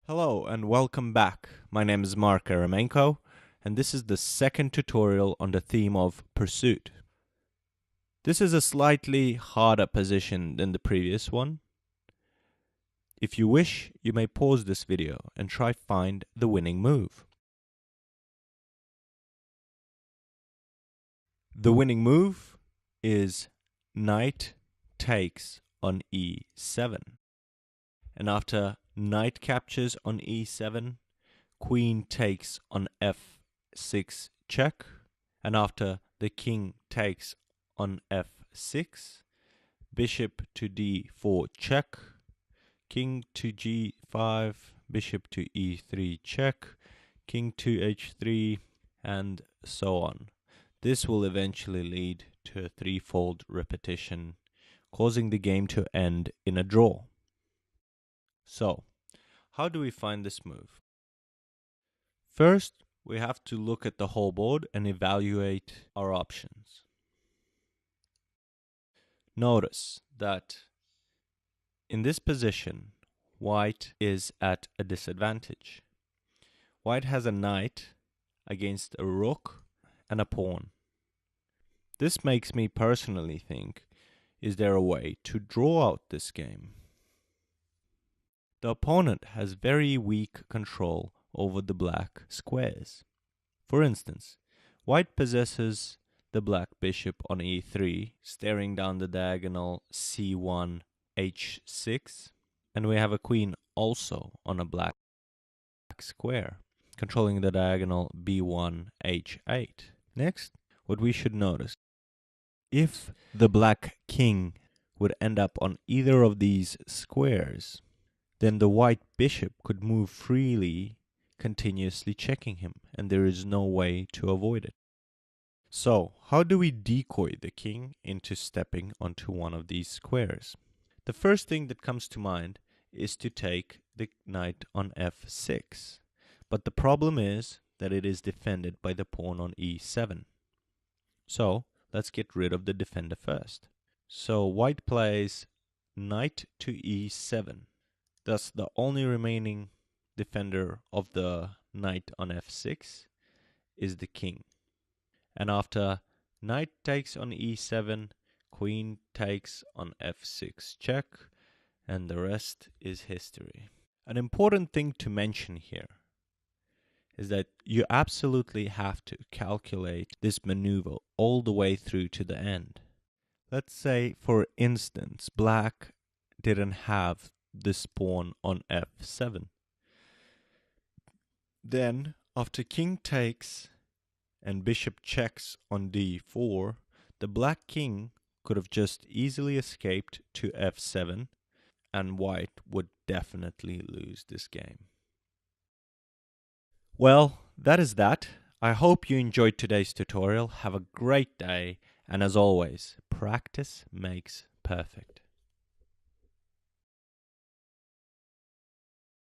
Hello and welcome back. My name is Mark Eremenko, and this is the second tutorial on the theme of Pursuit. This is a slightly harder position than the previous one. If you wish, you may pause this video and try find the winning move. The winning move is knight takes on e7. And after knight captures on e7, queen takes on f6 check, and after the king takes on f6, bishop to d4 check, king to g5, bishop to e3 check, king to h3, and so on. This will eventually lead to a threefold repetition, causing the game to end in a draw. So, how do we find this move? First, we have to look at the whole board and evaluate our options. Notice that in this position, white is at a disadvantage. White has a knight against a rook and a pawn. This makes me personally think, is there a way to draw out this game? The opponent has very weak control over the black squares. For instance, white possesses the black bishop on e3, staring down the diagonal c1, h6, and we have a queen also on a black square, controlling the diagonal b1, h8. Next, what we should notice, if the black king would end up on either of these squares, then the white bishop could move freely, continuously checking him, and there is no way to avoid it. So, how do we decoy the king into stepping onto one of these squares? The first thing that comes to mind is to take the knight on f6, but the problem is that it is defended by the pawn on e7. So, let's get rid of the defender first. So, white plays knight to e7. Thus, the only remaining defender of the knight on f6 is the king. And after knight takes on e7, queen takes on f6 check, and the rest is history. An important thing to mention here is that you absolutely have to calculate this maneuver all the way through to the end. Let's say, for instance, black didn't have this pawn on f7. Then, after king takes and bishop checks on d4, the black king could have just easily escaped to f7, and white would definitely lose this game. Well, that is that. I hope you enjoyed today's tutorial. Have a great day, and as always, practice makes perfect.